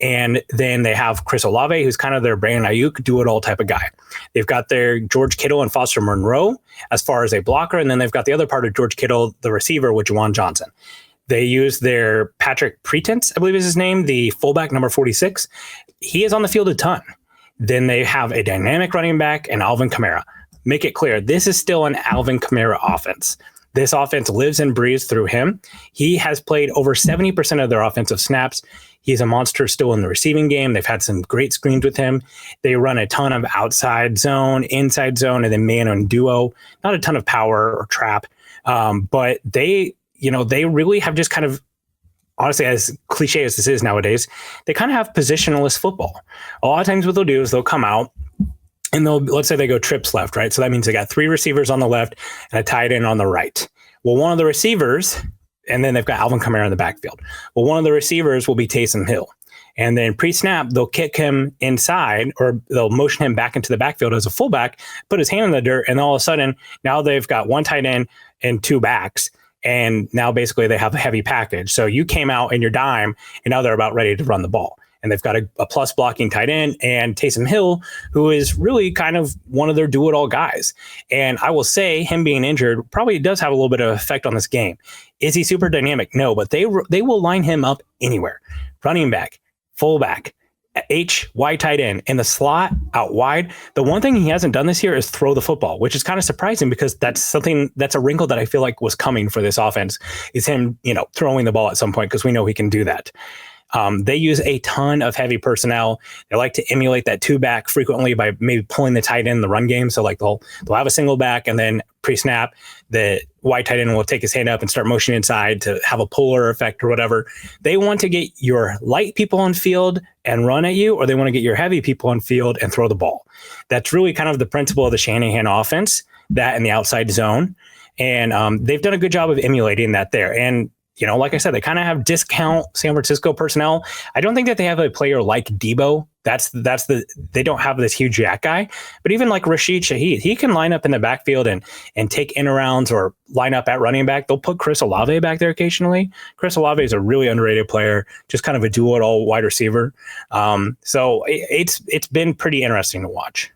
And then they have Chris Olave, who's kind of their Brandon Ayuk, do-it-all type of guy. They've got their George Kittle and Foster Monroe as far as a blocker, and then they've got the other part of George Kittle, the receiver, with Juwan Johnson. They use their Patrick Pretense, I believe is his name, the fullback, number 46. He is on the field a ton. Then they have a dynamic running back and Alvin Kamara. Make it clear, this is still an Alvin Kamara offense. This offense lives and breathes through him. He has played over 70% of their offensive snaps. He's a monster still in the receiving game. They've had some great screens with him. They run a ton of outside zone, inside zone, and then man and duo. Not a ton of power or trap, but they really have just kind of, honestly, as cliche as this is nowadays, they kind of have positionless football. A lot of times what they'll do is they'll come out and let's say they go trips left, right? So that means they got 3 receivers on the left and a tight end on the right. Well, one of the receivers, and then they've got Alvin Kamara in the backfield. Well, one of the receivers will be Taysom Hill. And then pre-snap, they'll kick him inside or they'll motion him back into the backfield as a fullback, put his hand in the dirt, and all of a sudden, now they've got 1 tight end and 2 backs. And now basically they have a heavy package. So you came out in your dime, and now they're about ready to run the ball. And they've got a plus blocking tight end and Taysom Hill, who is really kind of one of their do-it-all guys. And I will say him being injured probably does have a little bit of effect on this game. Is he super dynamic? No, but they will line him up anywhere. Running back, fullback, wide tight end, in the slot, out wide. The one thing he hasn't done this year is throw the football, which is kind of surprising because that's a wrinkle that I feel like was coming for this offense, is him, throwing the ball at some point, because we know he can do that. They use a ton of heavy personnel. They like to emulate that 2-back frequently by maybe pulling the tight end in the run game. So like they'll have a single back, and then pre-snap, the wide tight end will take his hand up and start motioning inside to have a puller effect or whatever. They want to get your light people on field and run at you, or they want to get your heavy people on field and throw the ball. That's really kind of the principle of the Shanahan offense. that in the outside zone. And they've done a good job of emulating that there. And, like I said, they kind of have discount San Francisco personnel. I don't think that they have a player like Debo. They don't have this huge yak guy, but even like Rashid Shaheed, he can line up in the backfield and take in arounds or line up at running back. They'll put Chris Olave back there occasionally. Chris Olave is a really underrated player, just kind of a do-it-all wide receiver. So it's been pretty interesting to watch.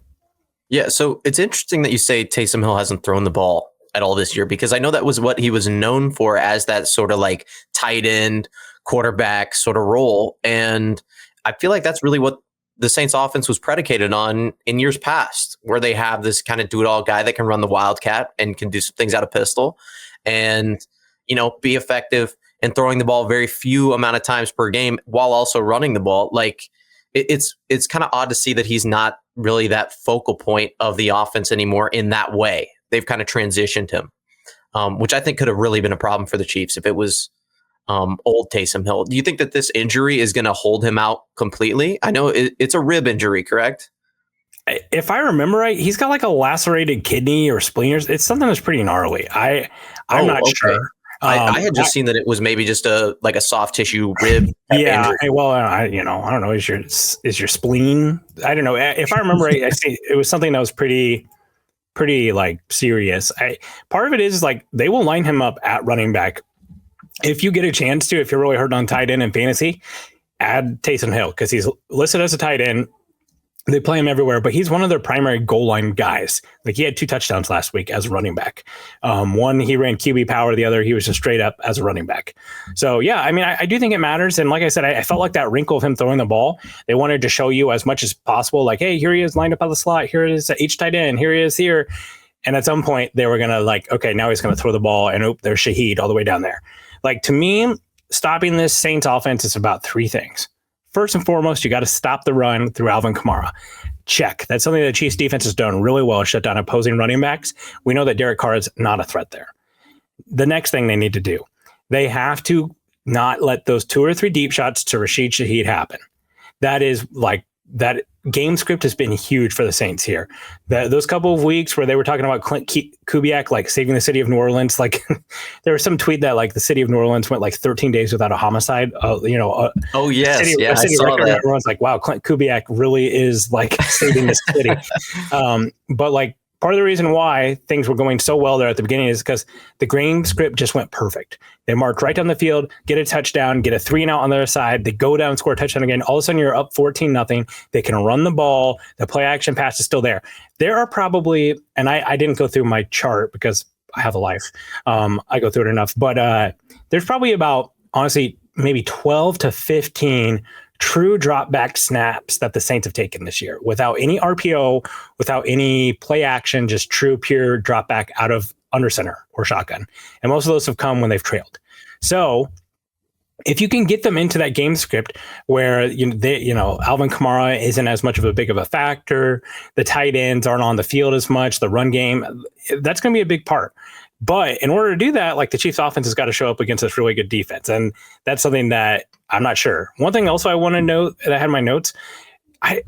Yeah, so it's interesting that you say Taysom Hill hasn't thrown the ball at all this year, because I know that was what he was known for, as that sort of like tight end quarterback sort of role. And I feel like that's really what the Saints offense was predicated on in years past, where they have this kind of do-it-all guy that can run the Wildcat and can do some things out of pistol and, be effective in throwing the ball very few amount of times per game while also running the ball. Like it's kind of odd to see that he's not really that focal point of the offense anymore in that way. They've kind of transitioned him, which I think could have really been a problem for the Chiefs if it was old Taysom Hill. Do you think that this injury is going to hold him out completely? I know it's a rib injury, correct? If I remember right, he's got like a lacerated kidney or spleen. It's something that's pretty gnarly. I'm not sure. I had just seen that it was maybe just a soft tissue rib. Yeah. Well, I don't know. Is your spleen? I don't know. If I remember right, I see it was something that was pretty like serious. Part of it is like they will line him up at running back. If you get a chance to, if you're really hurt on tight end in fantasy, add Taysom Hill, because he's listed as a tight end. They play him everywhere, but he's one of their primary goal line guys. Like he had 2 touchdowns last week as a running back. One, he ran QB power. The other, he was just straight up as a running back. So yeah, I mean, I do think it matters. And like I said, I felt like that wrinkle of him throwing the ball, they wanted to show you as much as possible. Like, hey, here he is lined up on the slot. Here it is at each tight end. Here he is here. And at some point they were going to like, okay, now he's going to throw the ball, and there's Shaheed all the way down there. Like, to me, stopping this Saints offense is about 3 things. First and foremost, you got to stop the run through Alvin Kamara. Check. That's something the Chiefs defense has done really well, shut down opposing running backs. We know that Derek Carr is not a threat there. The next thing they need to do, they have to not let those 2 or 3 deep shots to Rashid Shaheed happen. That is like, that game script has been huge for the Saints here. Those couple of weeks where they were talking about Clint Kubiak like saving the city of New Orleans, like there was some tweet that like the city of New Orleans went like 13 days without a homicide. Oh yes, city I saw that. Everyone's like, wow, Clint Kubiak really is like saving this city. But like, part of the reason why things were going so well there at the beginning is because the game script just went perfect. They march right down the field, get a touchdown, get a 3-and-out on the other side. They go down, score a touchdown again. All of a sudden, you're up 14-0. They can run the ball. The play action pass is still there. There are probably, and I didn't go through my chart because I have a life. I go through it enough. But there's probably about, honestly, maybe 12 to 15 true drop back snaps that the Saints have taken this year without any RPO, without any play action, just true pure drop back out of under center or shotgun. And most of those have come when they've trailed. So if you can get them into that game script where Alvin Kamara isn't as much of a big of a factor, the tight ends aren't on the field as much, the run game, that's going to be a big part. But in order to do that, like, the Chiefs offense has got to show up against this really good defense. And that's something that I'm not sure. One thing also I want to note that I had in my notes,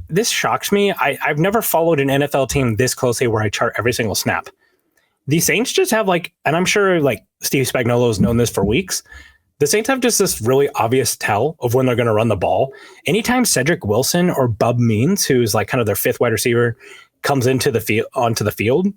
this shocks me. I've never followed an NFL team this closely where I chart every single snap. The Saints just have like, and I'm sure like Steve Spagnuolo has known this for weeks, the Saints have just this really obvious tell of when they're going to run the ball. Anytime Cedric Wilson or Bub Means, who's like kind of their 5th wide receiver, comes onto the field,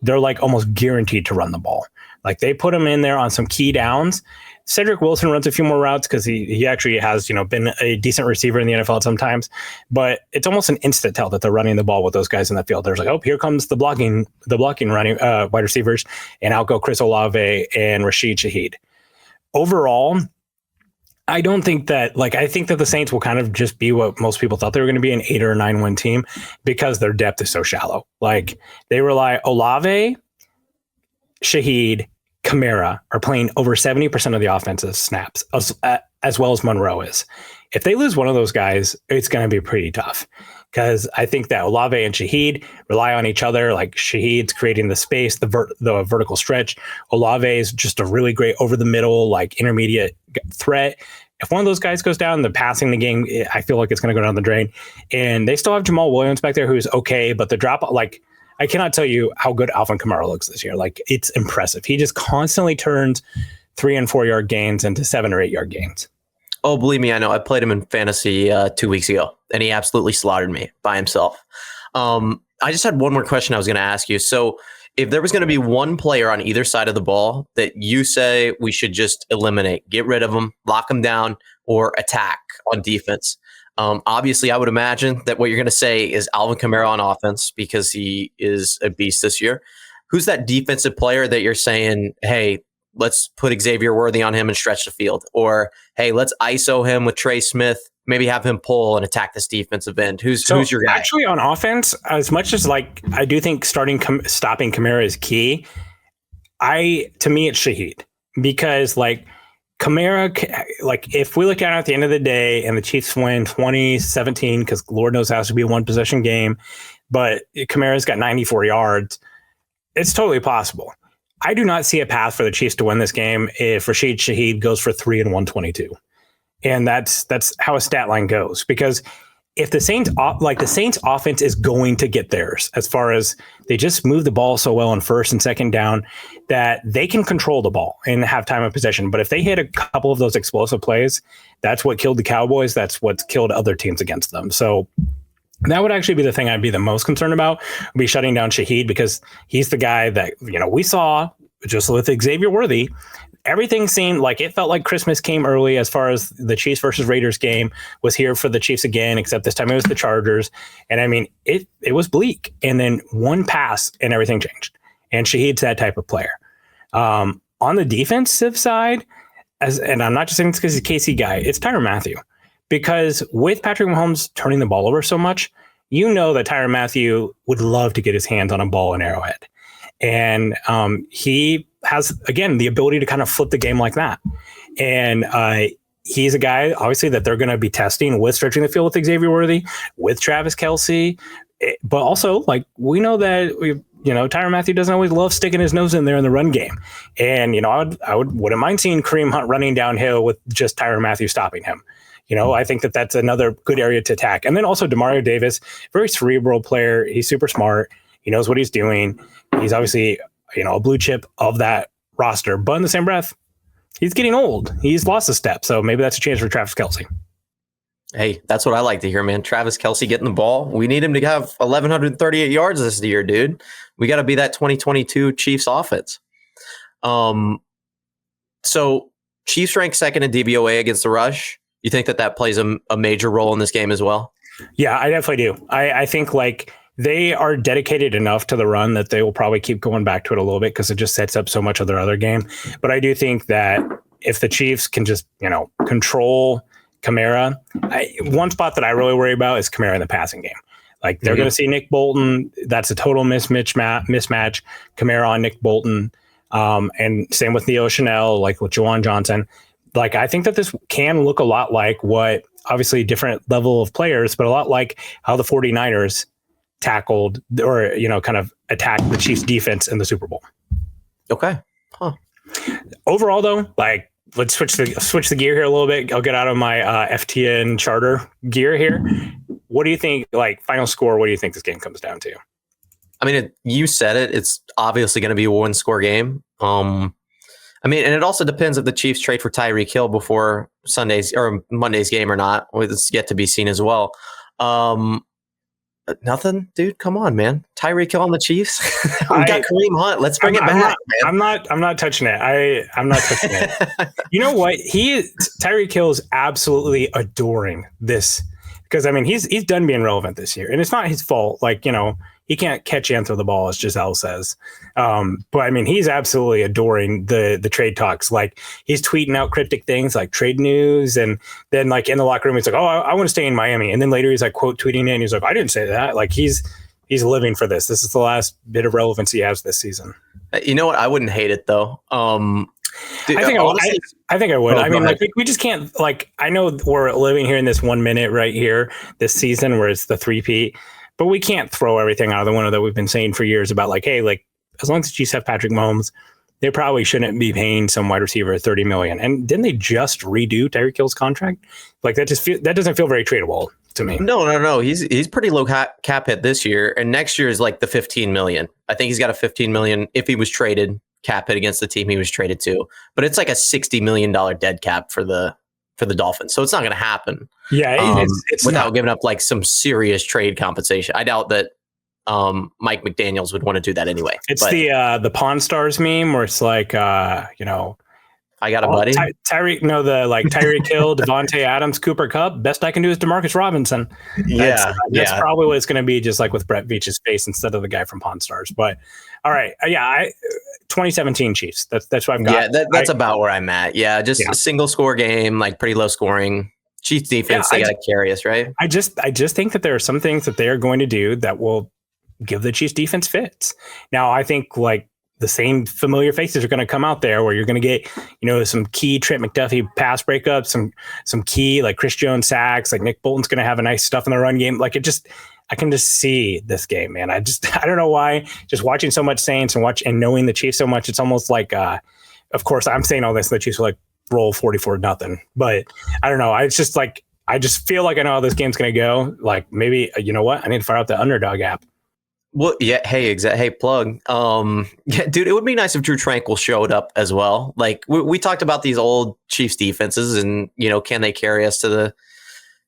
they're like almost guaranteed to run the ball. Like, they put him in there on some key downs. Cedric Wilson runs a few more routes because he actually has, been a decent receiver in the NFL sometimes, but it's almost an instant tell that they're running the ball with those guys in the field. There's like, oh, here comes the blocking running wide receivers, and out go Chris Olave and Rashid Shaheed. Overall, I don't think that, like, I think that the Saints will kind of just be what most people thought they were going to be, an 8 or 9 win team, because their depth is so shallow. Like, they rely Olave, Shaheed, Kamara are playing over 70% of the offensive snaps, as well as Monroe is. If they lose one of those guys, it's going to be pretty tough, because I think that Olave and Shaheed rely on each other. Like, Shaheed's creating the space, the vertical stretch. Olave is just a really great over the middle, like, intermediate threat. If one of those guys goes down, the passing the game, I feel like it's going to go down the drain. And they still have Jamal Williams back there, who's okay, but the drop, like, I cannot tell you how good Alvin Kamara looks this year. Like, it's impressive. He just constantly turns 3 and 4 yard gains into 7 or 8 yard gains. Oh, believe me, I know. I played him in fantasy 2 weeks ago, and he absolutely slaughtered me by himself. I just had one more question I was going to ask you. So if there was going to be one player on either side of the ball that you say we should just eliminate, get rid of him, lock him down, or attack on defense, obviously I would imagine that what you're going to say is Alvin Kamara on offense because he is a beast this year. Who's that defensive player that you're saying, hey, let's put Xavier Worthy on him and stretch the field? Or, hey, let's ISO him with Trey Smith, maybe have him pull and attack this defensive end. Who's your guy? Actually, on offense, as much as like I do think stopping Kamara is key, to me it's Shaheed, because like Kamara, like if we look at it at the end of the day and the Chiefs win 20-17, because Lord knows it has to be a one possession game, but Kamara's got 94 yards, it's totally possible. I do not see a path for the Chiefs to win this game if Rashid Shaheed goes for 3 and 122. And that's how a stat line goes, because if the Saints offense is going to get theirs, as far as they just move the ball so well on first and second down that they can control the ball and have time of possession. But if they hit a couple of those explosive plays, that's what killed the Cowboys. That's what's killed other teams against them. So that would actually be the thing I'd be the most concerned about, would be shutting down Shaheed, because he's the guy that, we saw just with Xavier Worthy. Everything seemed like it felt like Christmas came early as far as the Chiefs versus Raiders game was here for the Chiefs again, except this time it was the Chargers. And I mean, it was bleak. And then one pass and everything changed. And Shaheed's that type of player. On the defensive side, and I'm not just saying it's because he's a KC guy, it's Tyrann Mathieu. Because with Patrick Mahomes turning the ball over so much, that Tyrann Mathieu would love to get his hands on a ball in Arrowhead. And he has, again, the ability to kind of flip the game like that. And he's a guy, obviously, that they're going to be testing with stretching the field with Xavier Worthy, with Travis Kelce. But also, like, we know that Tyrann Mathieu doesn't always love sticking his nose in there in the run game. And, I wouldn't mind seeing Kareem Hunt running downhill with just Tyrann Mathieu stopping him. I think that's another good area to attack. And then also Demario Davis, very cerebral player. He's super smart. He knows what he's doing. He's obviously, a blue chip of that roster. But in the same breath, he's getting old. He's lost a step. So maybe that's a chance for Travis Kelce. Hey, that's what I like to hear, man. Travis Kelce getting the ball. We need him to have 1,138 yards this year, dude. We got to be that 2022 Chiefs offense. So Chiefs rank second in DVOA against the rush. You think that plays a major role in this game as well? Yeah, I definitely do. I think like they are dedicated enough to the run that they will probably keep going back to it a little bit because it just sets up so much of their other game. But I do think that if the Chiefs can just, control Kamara, one spot that I really worry about is Kamara in the passing game. Like they're going to see Nick Bolton. That's a total mismatch. Kamara on Nick Bolton. And same with Theo Chanel, like with Juwan Johnson. Like, I think that this can look a lot like what, obviously different level of players, but a lot like how the 49ers tackled or, kind of attacked the Chiefs defense in the Super Bowl. Okay. Huh. Overall, though, like, let's switch the gear here a little bit. I'll get out of my FTN charter gear here. What do you think, like, final score, what do you think this game comes down to? I mean, you said it. It's obviously going to be a one-score game. And it also depends if the Chiefs trade for Tyreek Hill before Sunday's or Monday's game or not. It's yet to be seen as well. Nothing, dude. Come on, man. Tyreek Hill on the Chiefs. We got Kareem Hunt. Let's bring it back. I'm not touching it. I'm not touching it. You know what? Tyreek Hill is absolutely adoring this because he's done being relevant this year, and it's not his fault. Like he can't catch and throw the ball, as Giselle says. But he's absolutely adoring the trade talks. Like he's tweeting out cryptic things like trade news. And then like in the locker room, he's like, oh, I want to stay in Miami. And then later he's like quote tweeting it. And he's like, I didn't say that. Like he's living for this. This is the last bit of relevance he has this season. You know what? I wouldn't hate it though. Dude, I think I would. We just can't, I know we're living here in this 1 minute right here this season where it's the 3-peat. But we can't throw everything out of the window that we've been saying for years about hey, as long as the Chiefs have Patrick Mahomes, they probably shouldn't be paying some wide receiver $30 million. And didn't they just redo Tyreek Hill's contract? Like that that doesn't feel very tradable to me. No. He's pretty low cap hit this year, and next year is like the 15 million. I think he's got a 15 million if he was traded cap hit against the team he was traded to, but it's like a $60 million dead cap for the Dolphins. So it's not going to happen. Yeah, it's without not giving up like some serious trade compensation. I doubt that Mike McDaniels would want to do that anyway. It's the Pawn Stars meme where it's like I got a buddy. Tyreek Hill, Devontae Adams, Cooper Kupp. Best I can do is DeMarcus Robinson. That's probably what it's going to be, just like with Brett Veach's face instead of the guy from Pawn Stars. But all right, 2017 Chiefs. That's what I've got. Yeah, that's about where I'm at. Yeah, just a single score game, like pretty low scoring. Chiefs defense, they got to carry us, right? I just think that there are some things that they are going to do that will give the Chiefs defense fits. Now, I think like the same familiar faces are going to come out there where you're going to get, some key Trent McDuffie pass breakups, some key like Chris Jones sacks, like Nick Bolton's going to have a nice stuff in the run game. Like I can just see this game, man. I don't know why. Just watching so much Saints and knowing the Chiefs so much, it's almost like, of course, I'm saying all this, and the Chiefs are like roll 44-0. But I don't know. It's just like I just feel like I know how this game's going to go. Like maybe you know what? I need to fire out the underdog app. Well, yeah. Hey, plug. Yeah, dude, it would be nice if Drew Tranquil showed up as well. Like we talked about these old Chiefs defenses, and can they carry us to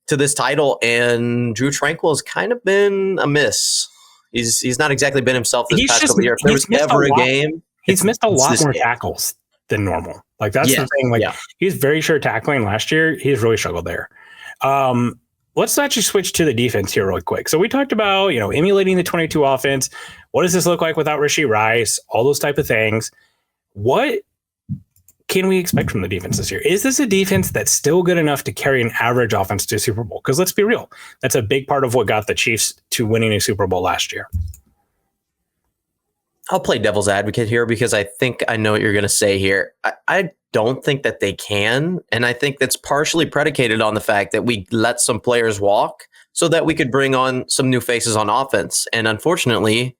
this title? And Drew Tranquil has kind of been a miss. He's not exactly been himself this past couple of years. If there was ever a game, he's missed a lot more tackles than normal. Like that's the thing. Like he's very sure tackling last year. He's really struggled there. Let's actually switch to the defense here really quick. So we talked about, emulating the 22 offense. What does this look like without Rashee Rice? All those type of things. What can we expect from the defense this year? Is this a defense that's still good enough to carry an average offense to a Super Bowl? Because let's be real. That's a big part of what got the Chiefs to winning a Super Bowl last year. I'll play devil's advocate here because I think I know what you're going to say here. I don't think that they can. And I think that's partially predicated on the fact that we let some players walk so that we could bring on some new faces on offense. And unfortunately,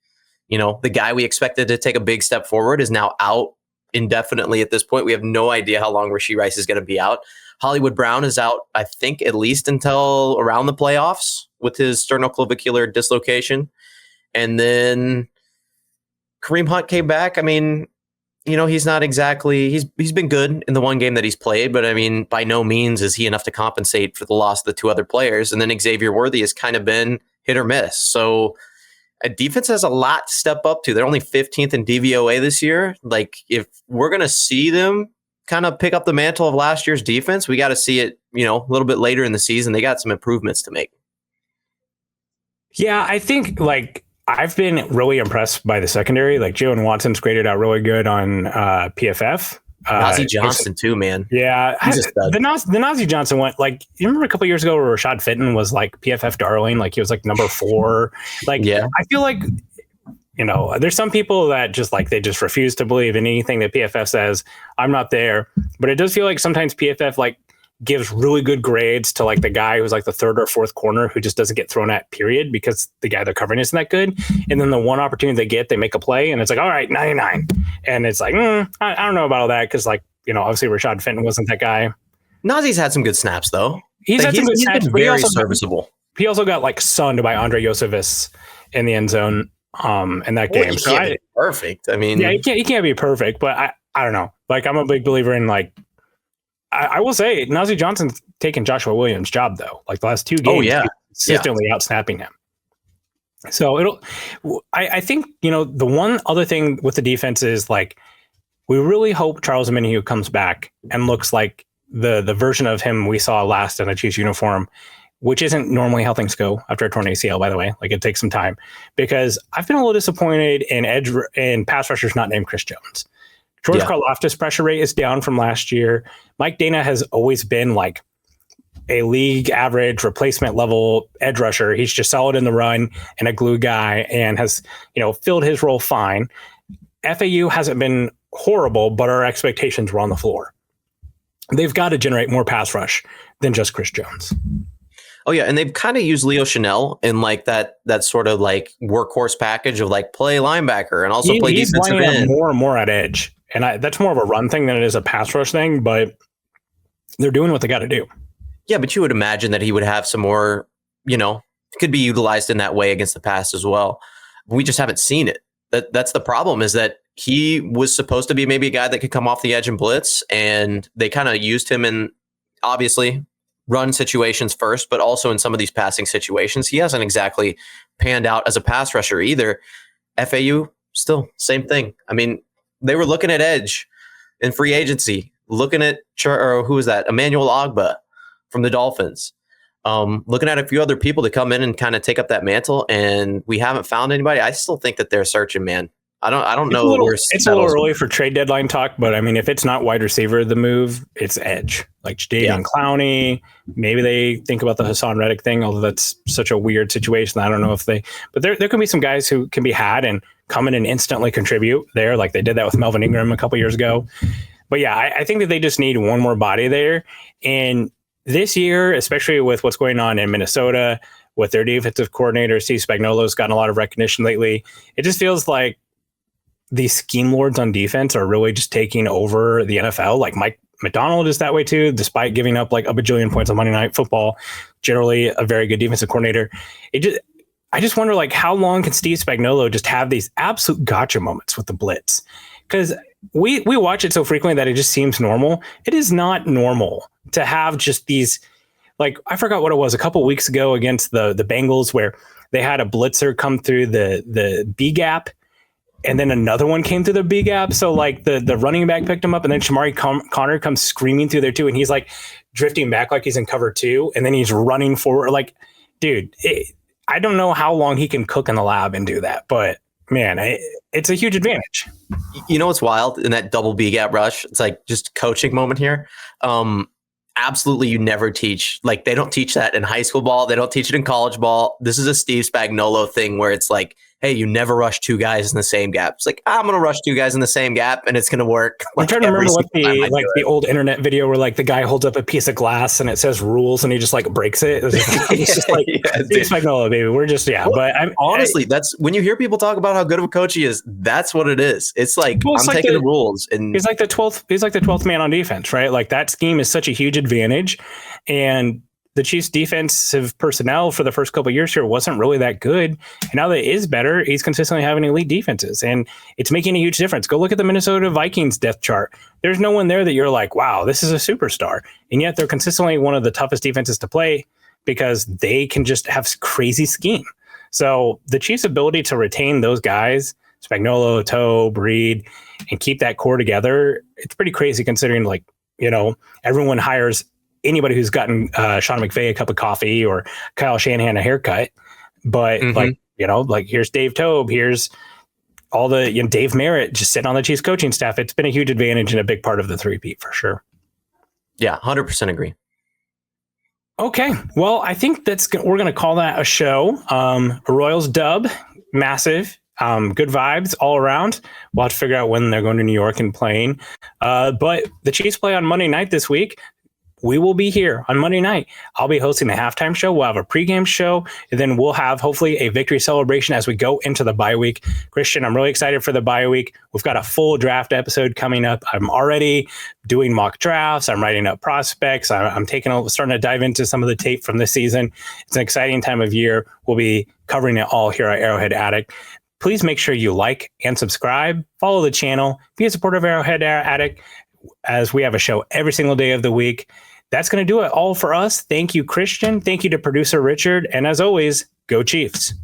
the guy we expected to take a big step forward is now out indefinitely at this point. We have no idea how long Rashee Rice is going to be out. Hollywood Brown is out, I think, at least until around the playoffs with his sternoclavicular dislocation. And then Kareem Hunt came back. I mean, he's not exactly, he's been good in the one game that he's played, but I mean, by no means is he enough to compensate for the loss of the two other players. And then Xavier Worthy has kind of been hit or miss. So a defense has a lot to step up to. They're only 15th in DVOA this year. Like if we're going to see them kind of pick up the mantle of last year's defense, we got to see it, a little bit later in the season. They got some improvements to make. Yeah, I think I've been really impressed by the secondary. Like Jalen Watson's graded out really good on PFF. Nazeeh Johnson too, man. Yeah, the Nazeeh Johnson went you remember a couple years ago where Rashad Fenton was like PFF darling, like he was like number 4. I feel like there's some people that just they just refuse to believe in anything that PFF says. I'm not there, but it does feel like sometimes PFF gives really good grades to the guy who's the 3rd or 4th corner who just doesn't get thrown at, period, because the guy they're covering isn't that good. And then the one opportunity they get, they make a play and it's all right, 99. And it's I don't know about all that because obviously Rashad Fenton wasn't that guy. Nazee's had some good snaps though. He's had some good snaps, been very serviceable. He also got sunned by Andre Josephus in the end zone in that game. So can't be perfect. I mean, yeah, he can't be perfect, but I don't know. I'm a big believer in I will say Nazeeh Johnson's taken Joshua Williams' job though. The last 2 games, consistently outsnapping him. So I think the one other thing with the defense is we really hope Charles Omenihu comes back and looks like the version of him we saw last in a Chiefs uniform, which isn't normally how things go after a torn ACL, by the way. It takes some time because I've been a little disappointed in pass rushers not named Chris Jones. George Karlaftis' pressure rate is down from last year. Mike Dana has always been a league average replacement level edge rusher. He's just solid in the run and a glue guy and has, filled his role fine. FAU hasn't been horrible, but our expectations were on the floor. They've got to generate more pass rush than just Chris Jones. Oh yeah, and they've kind of used Leo Chanel in that sort of workhorse package of play linebacker and also play defensive end. More and more at edge. And that's more of a run thing than it is a pass rush thing, but they're doing what they got to do. Yeah, but you would imagine that he would have some more, could be utilized in that way against the pass as well. We just haven't seen it. That's the problem, is that he was supposed to be maybe a guy that could come off the edge and blitz, and they kind of used him in, obviously, run situations first, but also in some of these passing situations. He hasn't exactly panned out as a pass rusher either. FAU, still, same thing. I mean, they were looking at edge in free agency, looking at, who was that? Emmanuel Ogbah from the Dolphins. Looking at a few other people to come in and kind of take up that mantle, and we haven't found anybody. I still think that they're searching, man. I don't know. It's a little early for trade deadline talk, but I mean, if it's not wide receiver, the move, it's edge. Like Jadeveon Clowney, maybe they think about the Hassan Reddick thing, although that's such a weird situation. I don't know if but there can be some guys who can be had and come in and instantly contribute there, like they did that with Melvin Ingram a couple years ago. But yeah, I think that they just need one more body there. And this year, especially with what's going on in Minnesota, with their defensive coordinator, Steve Spagnuolo's gotten a lot of recognition lately. It just feels like these scheme lords on defense are really just taking over the NFL. Like Mike McDonald is that way too, despite giving up like a bajillion points on Monday Night Football. Generally a very good defensive coordinator. I just wonder, like, how long can Steve Spagnuolo just have these absolute gotcha moments with the blitz? Because we watch it so frequently that it just seems normal. It is not normal to have just these, like, I forgot what it was a couple of weeks ago against the Bengals, where they had a blitzer come through the B gap, and then another one came through the B gap. So like the running back picked him up, and then Shamari Connor comes screaming through there too, and he's like drifting back like he's in cover 2, and then he's running forward. Like, dude, I don't know how long he can cook in the lab and do that, but man, it's a huge advantage. You know what's wild in that double B gap rush? It's like just coaching moment here. Absolutely, you never teach, like, they don't teach that in high school ball. They don't teach it in college ball. This is a Steve Spagnuolo thing where it's like, hey, you never rush 2 guys in the same gap. It's like, I'm going to rush 2 guys in the same gap and it's going to work. I'm trying to remember what the old internet video where like the guy holds up a piece of glass and it says rules and he just like breaks it. It's just like Steve Spagnuolo, baby. We're just, but honestly, that's when you hear people talk about how good of a coach he is, that's what it is. It's like, I'm taking the rules. And he's like the 12th man on defense, right? Like that scheme is such a huge advantage. And the Chiefs' defensive personnel for the first couple of years here wasn't really that good. And now that it is better, he's consistently having elite defenses. And it's making a huge difference. Go look at the Minnesota Vikings depth chart. There's no one there that you're like, wow, this is a superstar. And yet they're consistently one of the toughest defenses to play because they can just have crazy scheme. So the Chiefs' ability to retain those guys, Spagnuolo, Toe, Breed, and keep that core together, it's pretty crazy considering, like, everyone hires anybody who's gotten Sean McVay a cup of coffee or Kyle Shanahan a haircut. But like here's Dave Tobe, here's all the Dave Merritt just sitting on the Chiefs coaching staff. It's been a huge advantage and a big part of the three-peat for sure. Yeah, 100% agree. Okay, well, I think we're going to call that a show. A Royals dub, massive. Good vibes all around. We'll have to figure out when they're going to New York and playing. But the Chiefs play on Monday night this week. We will be here on Monday night. I'll be hosting the halftime show. We'll have a pregame show, and then we'll have hopefully a victory celebration as we go into the bye week. Christian, I'm really excited for the bye week. We've got a full draft episode coming up. I'm already doing mock drafts. I'm writing up prospects. I'm starting to dive into some of the tape from this season. It's an exciting time of year. We'll be covering it all here at Arrowhead Addict. Please make sure you like and subscribe. Follow the channel. Be a supporter of Arrowhead Addict, as we have a show every single day of the week. That's going to do it all for us. Thank you, Christian. Thank you to producer Richard. And as always, go Chiefs.